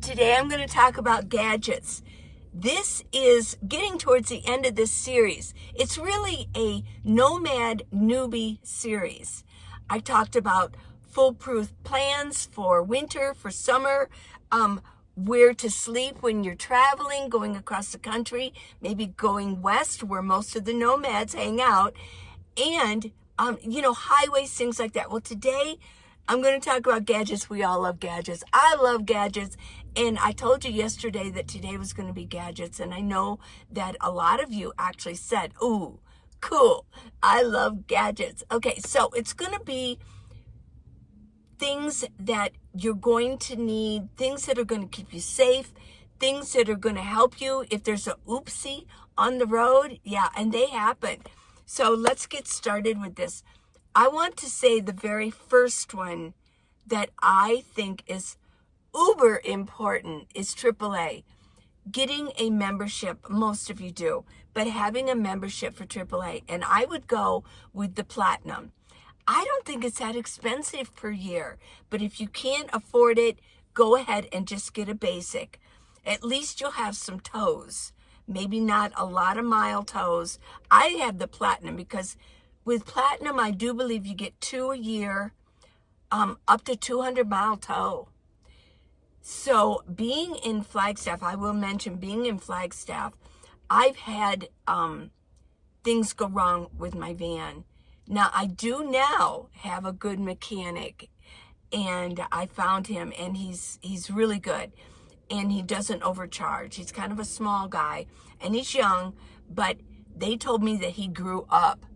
Today I'm going to talk about gadgets. This is getting towards the end of this series. It's really a Nomad newbie series. I talked about foolproof plans for winter, for summer, where to sleep when you're traveling, going across the country, maybe going west where most of the nomads hang out, and, highways, things like that. Well, today I'm going to talk about gadgets. We all love gadgets. I love gadgets. And I told you yesterday that today was going to be gadgets. And I know that a lot of you actually said, ooh, cool. I love gadgets. Okay, so it's going to be things that you're going to need, things that are going to keep you safe, things that are going to help you if there's a oopsie on the road. Yeah, and they happen. So let's get started with this. I want to say the very first one that I think is uber important is AAA. Getting a membership, most of you do, but having a membership for AAA. And I would go with the Platinum. I don't think it's that expensive per year, but if you can't afford it, go ahead and just get a basic. At least you'll have some tows. Maybe not a lot of mile tows. I have the Platinum because with Platinum, I do believe you get 2 a year, up to 200-mile tow. So being in Flagstaff, I will mention being in Flagstaff, I've had things go wrong with my van. Now, I do now have a good mechanic, and I found him, and he's really good, and he doesn't overcharge. He's kind of a small guy, and he's young, but they told me that he grew up.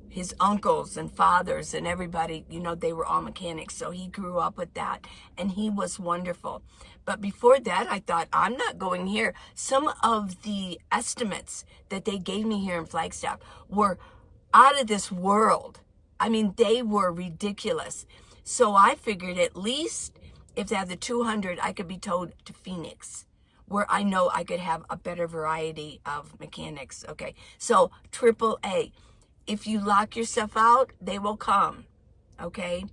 His uncles and fathers and everybody, they were all mechanics. So he grew up with that, and he was wonderful. But before that, I thought, I'm not going here. Some of the estimates that they gave me here in Flagstaff were out of this world. I mean, they were ridiculous. So I figured at least if they have the 200, I could be towed to Phoenix, where I know I could have a better variety of mechanics. Okay, so AAA. If you lock yourself out, they will come, okay?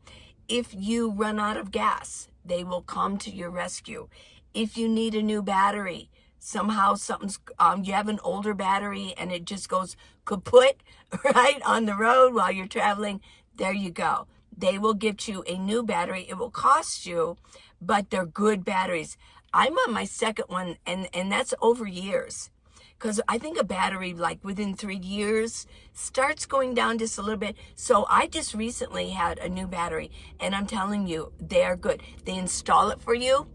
If you run out of gas, they will come to your rescue. If you need a new battery, somehow something's, you have an older battery and it just goes kaput, right, on the road while you're traveling, there you go. They will get you a new battery. It will cost you, but they're good batteries. I'm on my second one, and that's over years. Because I think a battery, like within 3 years, starts going down just a little bit. So I just recently had a new battery, and I'm telling you, they are good. They install it for you.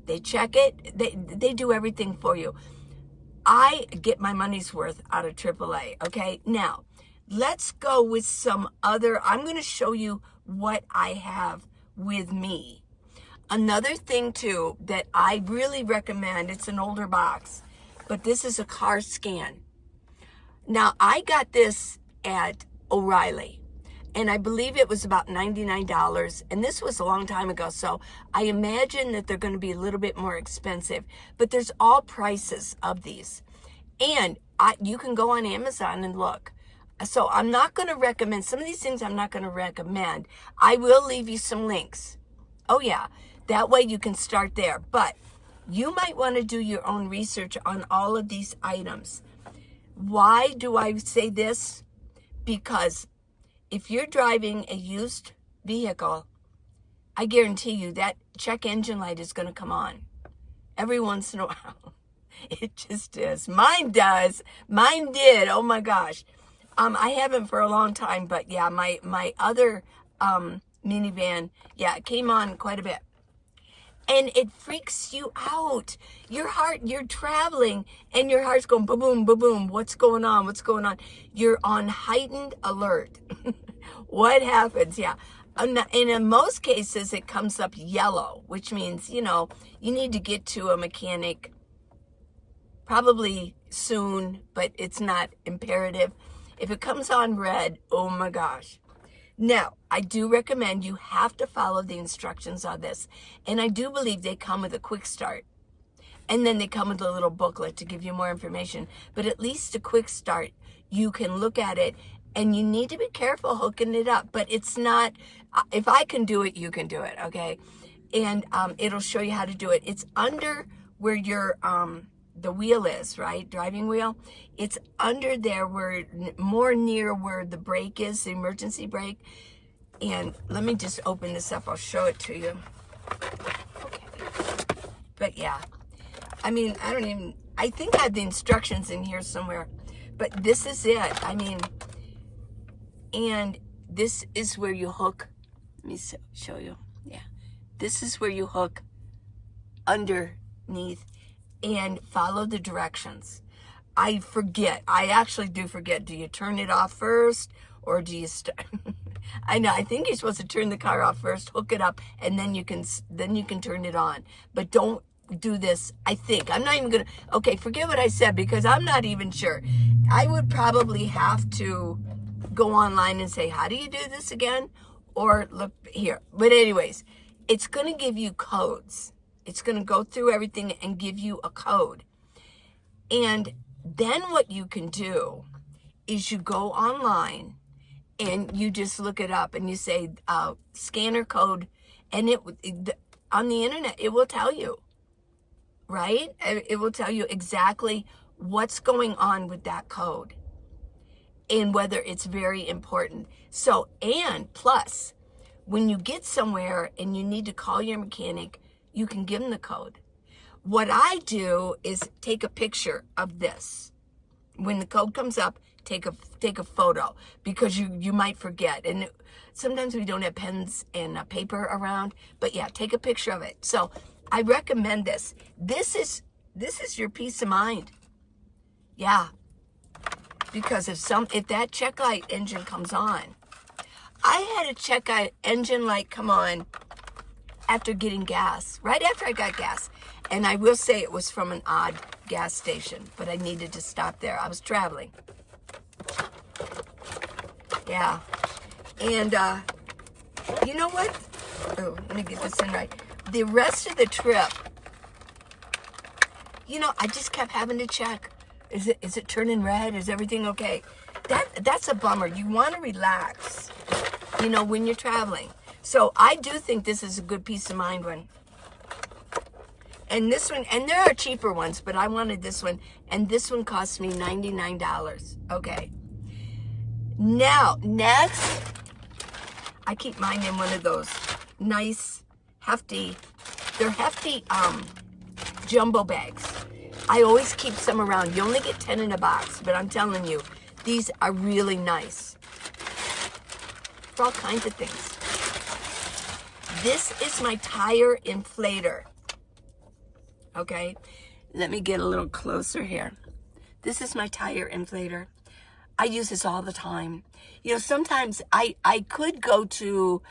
They check it. They do everything for you. I get my money's worth out of AAA, okay? Now, let's go with some other. I'm going to show you what I have with me. Another thing, too, that I really recommend, it's an older box, but this is a car scan. Now, I got this at O'Reilly, and I believe it was about $99, and this was a long time ago, so I imagine that they're going to be a little bit more expensive, but there's all prices of these, and you can go on Amazon and look. So I'm not going to recommend, some of these things I'm not going to recommend. I will leave you some links. Oh, yeah, that way you can start there, but you might want to do your own research on all of these items. Why do I say this? Because if you're driving a used vehicle, I guarantee you that check engine light is going to come on every once in a while. It just is. Mine does. Mine did. Oh my gosh. I haven't for a long time, but yeah, my other minivan, yeah, it came on quite a bit. And it freaks you out. Your heart, you're traveling and your heart's going boom, boom, boom, boom. What's going on? What's going on? You're on heightened alert. What happens? Yeah. And in most cases, it comes up yellow, which means, you need to get to a mechanic probably soon, but it's not imperative. If it comes on red, oh my gosh. Now, I do recommend you have to follow the instructions on this. And I do believe they come with a quick start. And then they come with a little booklet to give you more information. But at least a quick start, you can look at it, and you need to be careful hooking it up. But it's not, if I can do it, you can do it, okay? and it'll show you how to do it. It's under where your the wheel is, right? Driving wheel. It's under there, where more near where the brake is, the emergency brake. And let me just open this up. I'll show it to you. Okay. But yeah, I mean, I think I have the instructions in here somewhere, but this is it. I mean, and this is where you hook. Let me show you. Yeah. This is where you hook underneath and follow the directions. I forget. I actually do forget. Do you turn it off first, or do you start? I know. I think you're supposed to turn the car off first, hook it up, and then you can turn it on. But don't do this. I think I'm not even gonna. Okay, forget what I said, because I'm not even sure. I would probably have to go online and say, how do you do this again? Or look here. But anyways, it's gonna give you codes. It's gonna go through everything and give you a code. And then what you can do is you go online and you just look it up and you say scanner code, and on the internet it will tell you, right? It will tell you exactly what's going on with that code and whether it's very important. So, and plus, when you get somewhere and you need to call your mechanic, you can give them the code. What I do is take a picture of this. When the code comes up, take a photo, because you might forget. And sometimes we don't have pens and paper around, but yeah, take a picture of it. So I recommend this. This is your peace of mind. Yeah. Because if that check light engine comes on, I had a check engine light come on after getting gas, right after I got gas. And I will say it was from an odd gas station, but I needed to stop there. I was traveling. Yeah. And you know what? Oh, let me get this in right. The rest of the trip, I just kept having to check. Is it turning red? Is everything okay? That's a bummer. You want to relax, when you're traveling. So I do think this is a good peace of mind one. And this one, and there are cheaper ones, but I wanted this one, and this one cost me $99. Okay. Now, next, I keep mine in one of those nice, hefty, they're hefty jumbo bags. I always keep some around. You only get 10 in a box, but I'm telling you, these are really nice for all kinds of things. This is my tire inflator. Okay, let me get a little closer here. This is my tire inflator. I use this all the time. Sometimes I could go to,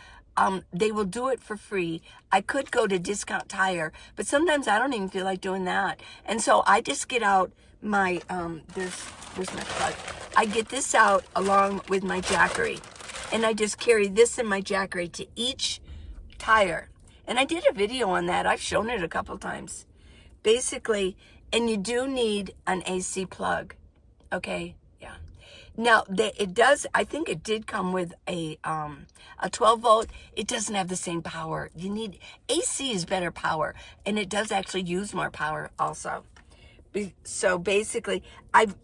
they will do it for free. I could go to Discount Tire, but sometimes I don't even feel like doing that. And so I just get out my, where's my plug? I get this out along with my jackery. And I just carry this in my jackery to each tire. And I did a video on that. I've shown it a couple times. Basically, and you do need an AC plug, okay? Yeah. Now, I think it did come with a 12 volt. It doesn't have the same power. AC is better power, and it does actually use more power also. So basically, I've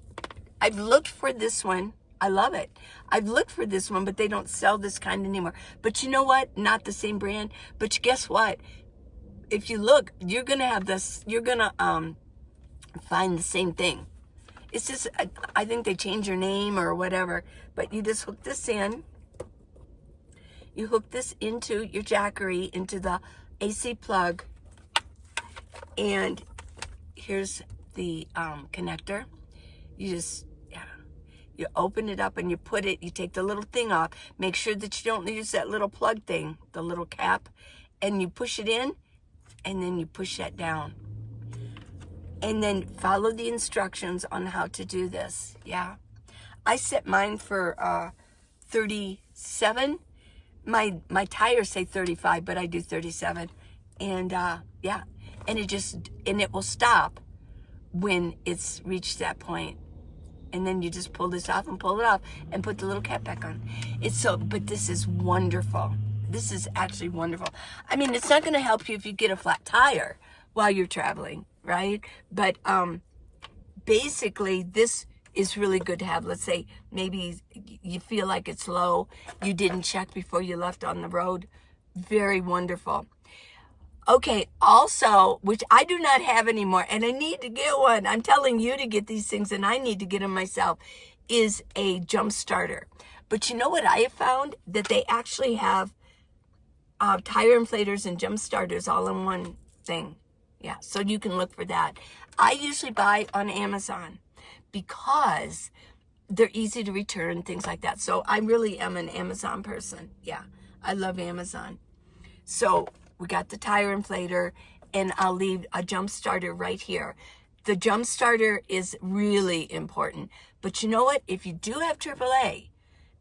looked for this one. I love it. I've looked for this one, but they don't sell this kind anymore. But you know what? Not the same brand. But guess what? If you look, you're going to have this, you're going to find the same thing. It's just, I think they change your name or whatever, but you just hook this in. You hook this into your jackery, into the AC plug, and here's the connector. You open it up and you take the little thing off. Make sure that you don't use that little plug thing, the little cap, and you push it in. And then you push that down. And then follow the instructions on how to do this. Yeah. I set mine for 37. My tires say 35, but I do 37. And yeah. And it will stop when it's reached that point. And then you just pull this off and pull it off and put the little cap back on. But this is wonderful. This is actually wonderful. I mean, it's not going to help you if you get a flat tire while you're traveling, right? But basically, this is really good to have. Let's say maybe you feel like it's low. You didn't check before you left on the road. Very wonderful. Okay, also, which I do not have anymore, and I need to get one. I'm telling you to get these things, and I need to get them myself, is a jump starter. But you know what I have found? That they actually have tire inflators and jump starters all in one thing. Yeah, so you can look for that. I usually buy on Amazon because they're easy to return, things like that. So I really am an Amazon person. Yeah, I love Amazon. So we got the tire inflator, and I'll leave a jump starter right here. The jump starter is really important. But you know what? If you do have AAA,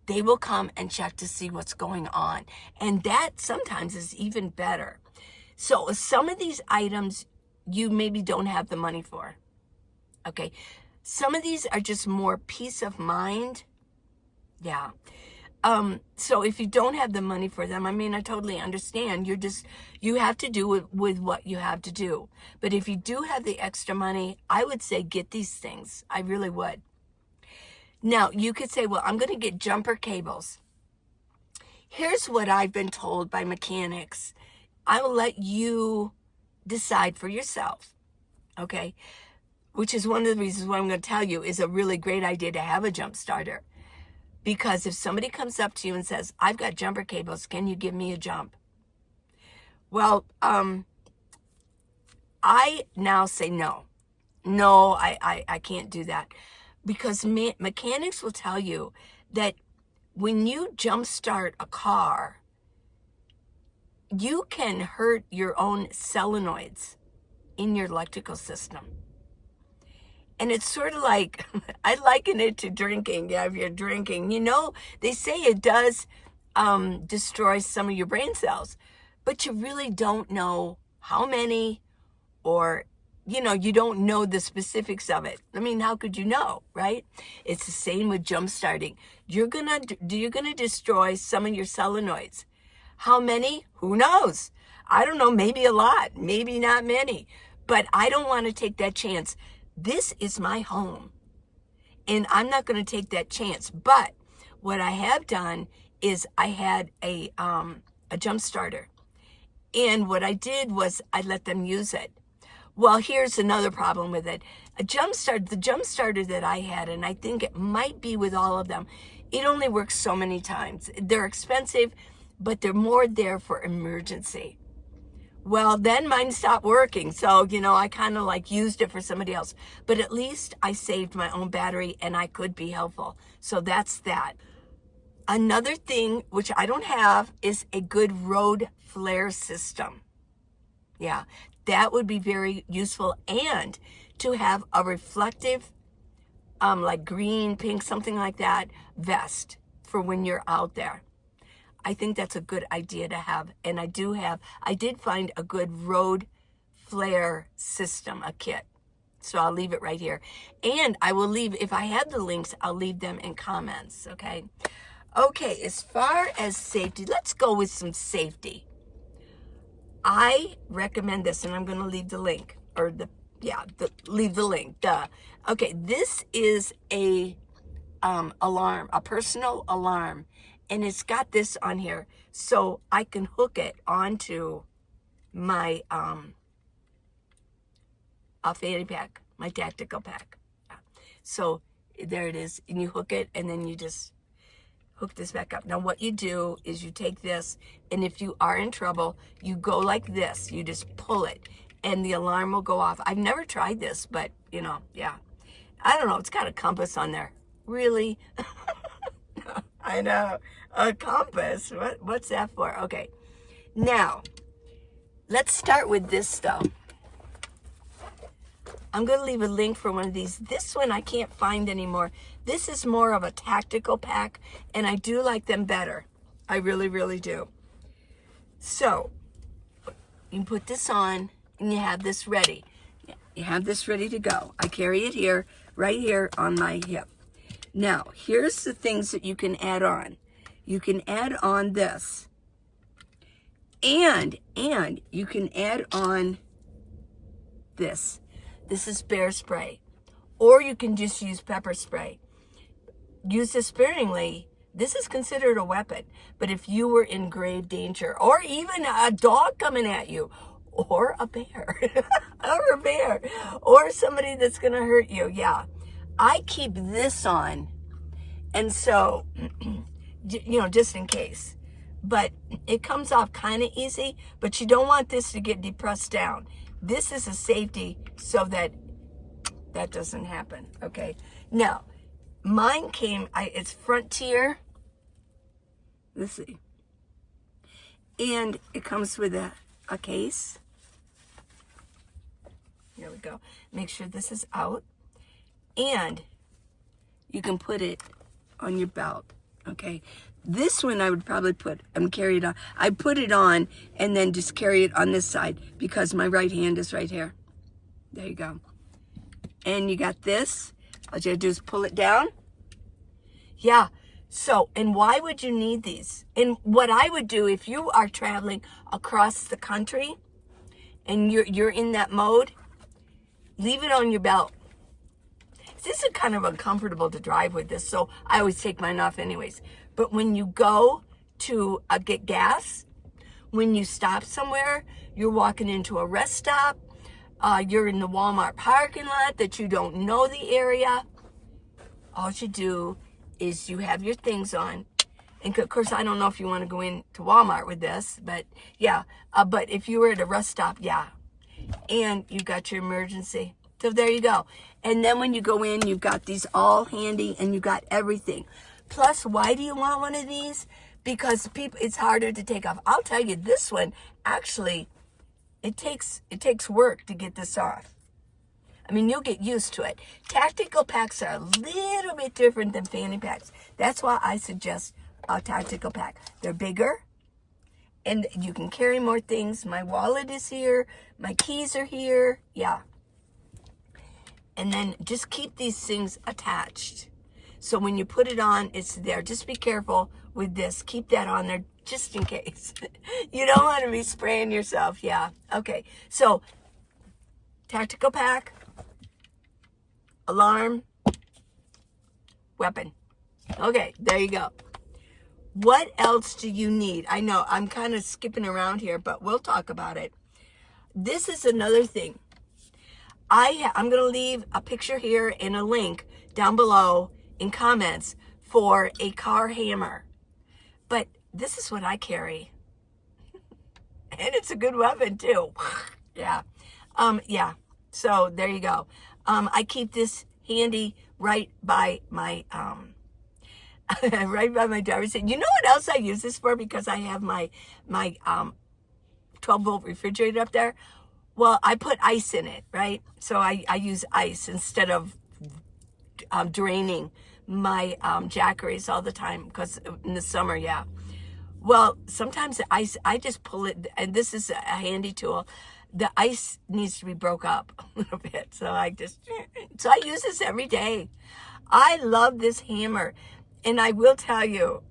they will come and check to see what's going on. And that sometimes is even better. So some of these items you maybe don't have the money for. Okay. Some of these are just more peace of mind. Yeah. So if you don't have the money for them, I mean, I totally understand. You have to do it with what you have to do. But if you do have the extra money, I would say get these things. I really would. Now, you could say, well, I'm going to get jumper cables. Here's what I've been told by mechanics. I will let you decide for yourself, okay? Which is one of the reasons why I'm going to tell you is a really great idea to have a jump starter. Because if somebody comes up to you and says, I've got jumper cables, can you give me a jump? Well, I now say no. No, I can't do that. Because mechanics will tell you that when you jumpstart a car, you can hurt your own solenoids in your electrical system. And it's sort of like, I liken it to drinking. Yeah, if you're drinking, you know, they say it does destroy some of your brain cells, but you really don't know how many, or you know, you don't know the specifics of it. I mean, how could you know, right? It's the same with jump starting. You're gonna destroy some of your solenoids. How many? Who knows? I don't know, maybe a lot, maybe not many, but I don't want to take that chance. This is my home, and I'm not going to take that chance. But what I have done is I had a jump starter, and what I did was I let them use it. Well, here's another problem with it. The jump starter that I had, and I think it might be with all of them, it only works so many times. They're expensive, but they're more there for emergency. Well, then mine stopped working. So, you know, I kind of like used it for somebody else. But at least I saved my own battery and I could be helpful. So that's that. Another thing, which I don't have, is a good road flare system. Yeah, that would be very useful. And to have a reflective, like green, pink, something like that, vest for when you're out there. I think that's a good idea to have. And I did find a good road flare system, a kit. So I'll leave it right here. And I will leave, if I have the links, I'll leave them in comments, okay? Okay, as far as safety, let's go with some safety. I recommend this, and I'm going to leave the link, or leave the link, duh. Okay, this is a alarm, a personal alarm. And it's got this on here, so I can hook it onto my fanny pack, my tactical pack. So there it is, and you hook it, and then you just hook this back up. Now what you do is you take this, and if you are in trouble, you go like this. You just pull it, and the alarm will go off. I've never tried this, but, you know, yeah. I don't know, it's got a compass on there. Really? I know. A compass. What's that for? Okay. Now, let's start with this, though. I'm going to leave a link for one of these. This one I can't find anymore. This is more of a tactical pack, and I do like them better. I really, really do. So, you put this on, and you have this ready. You have this ready to go. I carry it here, right here on my hip. Now, here's the things that you can add on. You can add on this. And you can add on this. This is bear spray. Or you can just use pepper spray. Use this sparingly. This is considered a weapon. But if you were in grave danger, or even a dog coming at you, or a bear, or somebody that's going to hurt you, yeah. I keep this on. And so, just in case. But it comes off kind of easy, but you don't want this to get depressed down. This is a safety so that doesn't happen, okay? Now, mine came, it's Frontier. Let's see. And it comes with a case. Here we go. Make sure this is out. And you can put it on your belt, okay? This one I would probably carry it on. I put it on and then just carry it on this side because my right hand is right here. There you go. And you got this. All you have to do is pull it down. Yeah. So, and why would you need these? And what I would do if you are traveling across the country and you're in that mode, leave it on your belt. This is kind of uncomfortable to drive with this, so I always take mine off anyways. But when you go to get gas, when you stop somewhere, you're walking into a rest stop, you're in the Walmart parking lot that you don't know the area, all you do is you have your things on. And of course, I don't know if you want to go into Walmart with this, but yeah. But if you were at a rest stop, yeah. And you got your emergency. So there you go. And then when you go in, you've got these all handy and you got everything. Plus, why do you want one of these? Because it's harder to take off. I'll tell you, this one, actually, it takes work to get this off. I mean, you'll get used to it. Tactical packs are a little bit different than fanny packs. That's why I suggest a tactical pack. They're bigger, and you can carry more things. My wallet is here. My keys are here. Yeah. And then just keep these things attached. So when you put it on, it's there. Just be careful with this. Keep that on there just in case. You don't want to be spraying yourself. Yeah. Okay. So tactical pack, alarm, weapon. Okay. There you go. What else do you need? I know I'm kind of skipping around here, but we'll talk about it. This is another thing. I'm going to leave a picture here and a link down below in comments for a car hammer. But this is what I carry. And it's a good weapon too. Yeah. Yeah. So there you go. I keep this handy right by my right by my driver's seat. You know what else I use this for? Because I have my 12-volt refrigerator up there. Well, I put ice in it, right? So I use ice instead of draining my jackeries all the time, because in the summer, yeah. Well, sometimes the ice, I just pull it, and this is a handy tool. The ice needs to be broke up a little bit, so I use this every day. I love this hammer, and I will tell you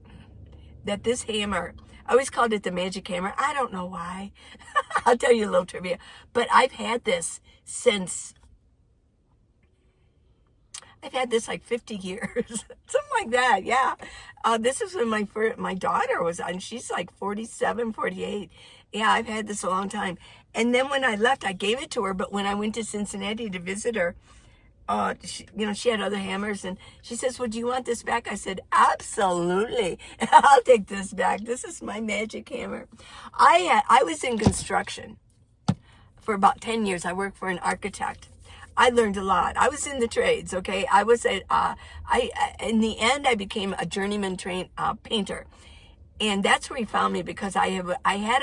that this hammer, I always called it the magic hammer. I don't know why. I'll tell you a little trivia. But I've had this since, like 50 years. Something like that, yeah. This is when my daughter was on. She's like 47, 48. Yeah, I've had this a long time. And then when I left, I gave it to her. But when I went to Cincinnati to visit her, she had other hammers, and she says, well, do you want this back? I said, absolutely. I'll take this back. This is my magic hammer. I was in construction for about 10 years. I worked for an architect. I learned a lot. I was in the trades, okay? I was in the end, I became a journeyman painter. And that's where he found me, because I had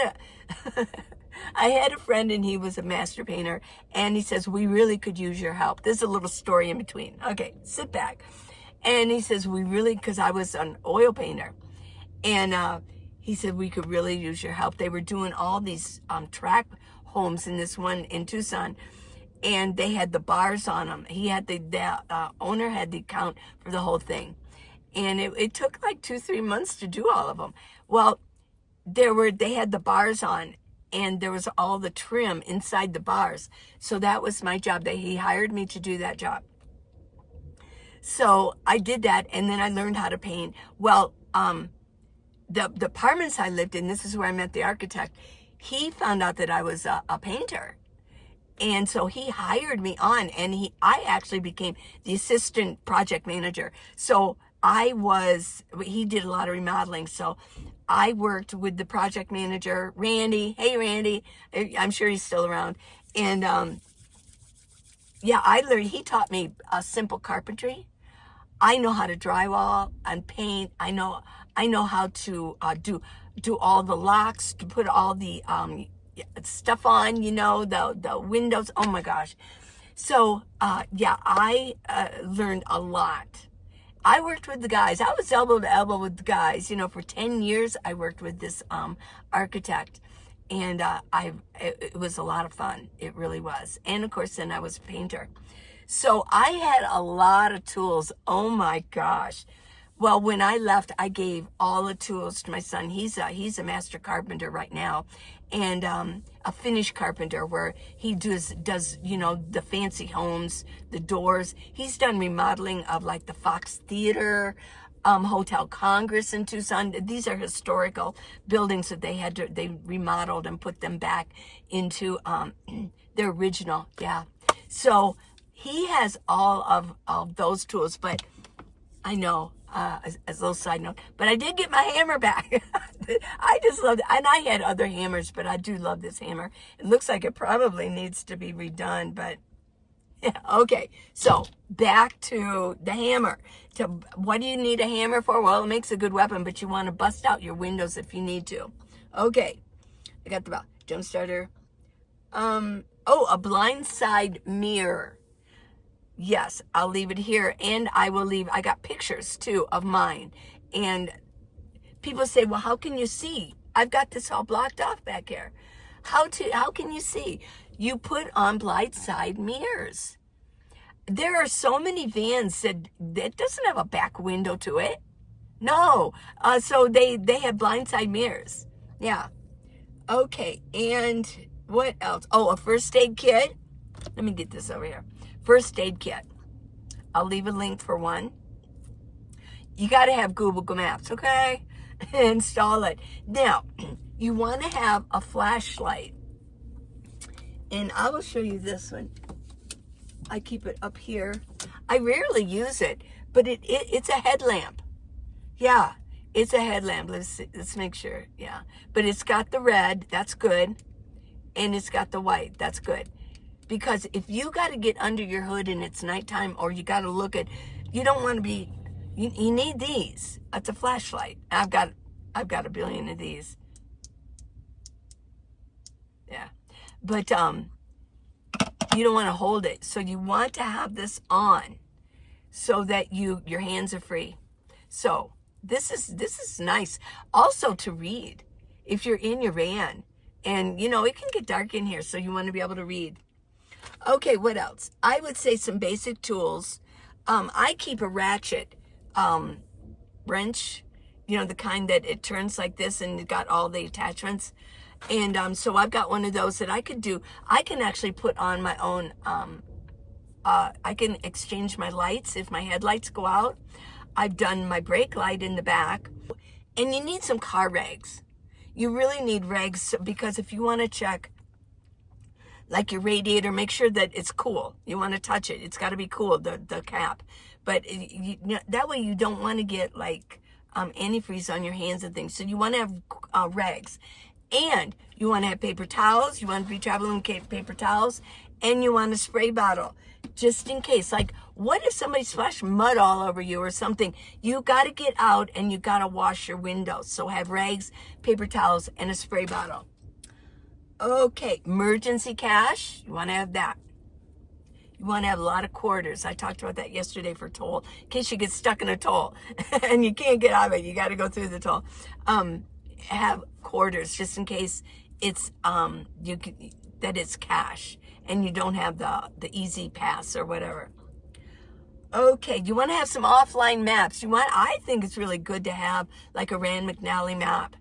a friend, and he was a master painter, and he says, we really could use your help. There's a little story in between. Okay, sit back. And he says, because I was an oil painter, and he said, we could really use your help. They were doing all these tract homes in this one in Tucson, and they had the bars on them. He had the owner had the account for the whole thing. And it took like 2-3 months to do all of them. Well, they had the bars on, and there was all the trim inside the bars. So that was my job. He hired me to do that job. So I did that, and then I learned how to paint. Well, the apartments I lived in, this is where I met the architect, he found out that I was a painter. And so he hired me on, and I actually became the assistant project manager. So he did a lot of remodeling. So I worked with the project manager, Randy. Hey, Randy. I'm sure he's still around. And yeah, he taught me simple carpentry. I know how to drywall and paint. I know how to do all the locks, to put all the stuff on, the windows. Oh my gosh. So yeah, I learned a lot. I worked with the guys. I was elbow to elbow with the guys. For 10 years I worked with this architect, and it was a lot of fun. It really was. And of course then I was a painter. So I had a lot of tools. Oh my gosh. Well, when I left, I gave all the tools to my son. He's a master carpenter right now, and a finish carpenter where he does the fancy homes, the doors. He's done remodeling of like the Fox Theater, Hotel Congress in Tucson. These are historical buildings that they remodeled and put them back into their original. Yeah. So he has all of those tools, but I know, as a little side note, but I did get my hammer back. I just loved it. And I had other hammers, but I do love this hammer. It looks like it probably needs to be redone, but yeah, okay. So back to the hammer. What do you need a hammer for? Well, it makes a good weapon, but you want to bust out your windows if you need to. Okay, I got the jump starter. A blind side mirror. Yes, I'll leave it here, and I got pictures too of mine. And people say, well, how can you see? I've got this all blocked off back here. How can you see? You put on blind side mirrors. There are so many vans that doesn't have a back window to it. No, so they have blind side mirrors. Yeah. Okay, and what else? Oh, a first aid kit. Let me get this over here. First aid kit. I'll leave a link for one. You got to have Google Maps, okay? Install it. Now, you want to have a flashlight. And I will show you this one. I keep it up here. I rarely use it, but it's a headlamp. Yeah, it's a headlamp. Let's make sure. Yeah, but it's got the red. That's good. And it's got the white. That's good. Because if you got to get under your hood and it's nighttime, or you got to look at, you don't want to be, you need these. It's a flashlight. I've got a billion of these. Yeah. But you don't want to hold it. So you want to have this on so that your hands are free. So this is nice. Also to read if you're in your van, and it can get dark in here, so you want to be able to read. Okay, what else? I would say some basic tools. I keep a ratchet wrench, the kind that it turns like this and it got all the attachments. And so I've got one of those that I could do. I can actually put on my own, I can exchange my lights if my headlights go out. I've done my brake light in the back. And you need some car rags. You really need rags, because if you want to check like your radiator, make sure that it's cool. You want to touch it. It's got to be cool, the cap. But that way you don't want to get like antifreeze on your hands and things. So you want to have rags. And you want to have paper towels. You want to be traveling with paper towels. And you want a spray bottle, just in case. Like, what if somebody splashed mud all over you or something? You got to get out and you got to wash your windows. So have rags, paper towels, and a spray bottle. Okay, emergency cash. You want to have that. You want to have a lot of quarters. I talked about that yesterday for toll, in case you get stuck in a toll and you can't get out of it. You got to go through the toll. Have quarters just in case it's that it's cash and you don't have the easy pass or whatever. Okay, you want to have some offline maps. I think it's really good to have like a Rand McNally map,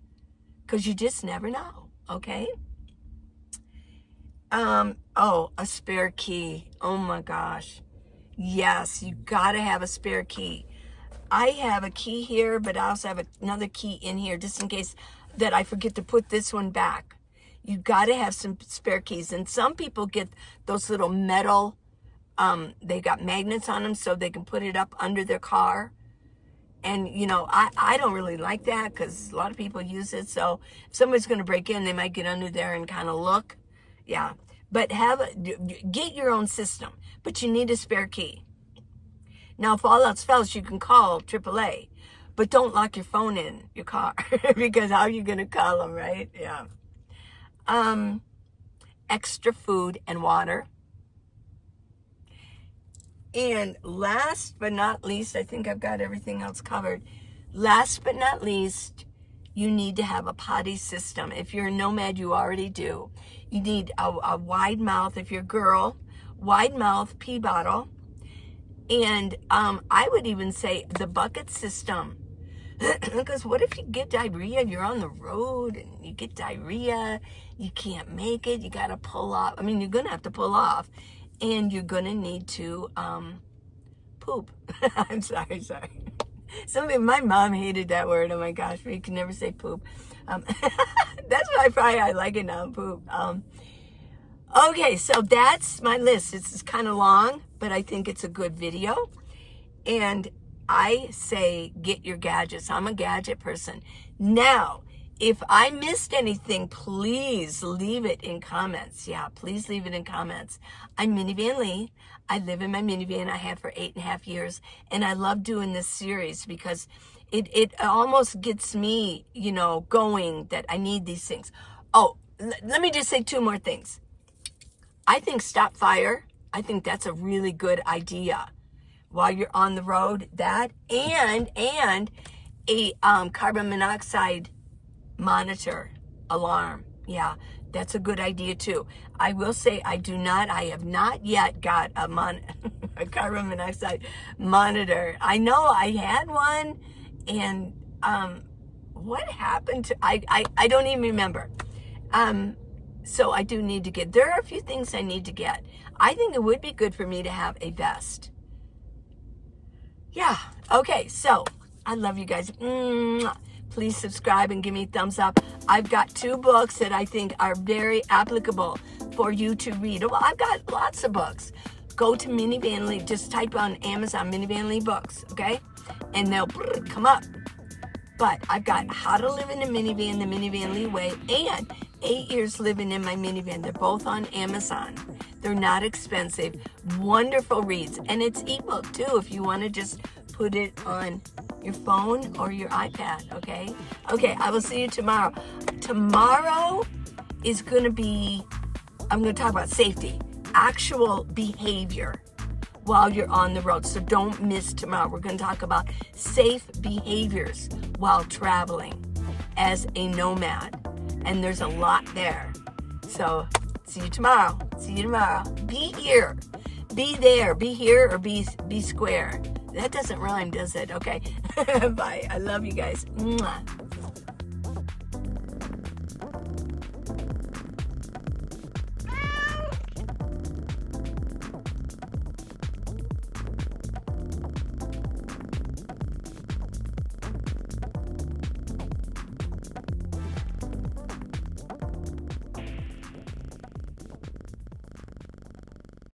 because you just never know, okay? A spare key. Oh my gosh. Yes, you gotta have a spare key. I have a key here, but I also have another key in here just in case that I forget to put this one back. You gotta have some spare keys. And some people get those little metal, they got magnets on them so they can put it up under their car. And, you know, I don't really like that because a lot of people use it. So if somebody's going to break in, they might get under there and kind of look. Yeah. But get your own system. But you need a spare key. Now, if all else fails, you can call AAA. But don't lock your phone in your car because how are you going to call them, right? Yeah. Extra food and water. And last but not least, I think I've got everything else covered. Last but not least, you need to have a potty system. If you're a nomad, you already do. You need a wide mouth. If you're a girl, wide mouth pee bottle. And I would even say the bucket system. Because what if you get diarrhea? You're on the road and you get diarrhea. You can't make it. You got to pull off. I mean, you're going to have to pull off. And you're going to need to poop. I'm sorry. My mom hated that word. Oh my gosh, you can never say poop. That's why I like it now, poop. Okay, so that's my list. This kind of long, but I think it's a good video. And I say get your gadgets. I'm a gadget person. Now, if I missed anything, please leave it in comments. Yeah, please leave it in comments. I'm Minivan Lee. I live in my minivan. I have for 8.5 years. And I love doing this series because it almost gets me, you know, going that I need these things. Oh, let me just say 2 more things. I think stop fire. I think that's a really good idea while you're on the road. That and a carbon monoxide monitor alarm. Yeah, that's a good idea too. I will say I have not yet got a carbon monoxide monitor. I know I had one and what happened to I don't even remember. So I do need to get, there are a few things I need to get. I think it would be good for me to have a vest. Yeah, okay, so I love you guys. Please subscribe and give me a thumbs up. I've got 2 books that I think are very applicable for you to read. Well, I've got lots of books. Go to Minivan Lee. Just type on Amazon Minivan Lee books, okay? And they'll come up. But I've got How to Live in a Minivan, the Minivan Lee Way, and 8 Years Living in My Minivan. They're both on Amazon. They're not expensive. Wonderful reads. And it's ebook too if you want to just put it on your phone or your iPad, okay? Okay, I will see you tomorrow. Tomorrow is going to be, I'm going to talk about safety, actual behavior while you're on the road. So don't miss tomorrow. We're going to talk about safe behaviors while traveling as a nomad. And there's a lot there. So see you tomorrow. Be here. Be there. Be here or be square. That doesn't rhyme, does it? Okay. Bye. I love you guys. Mwah.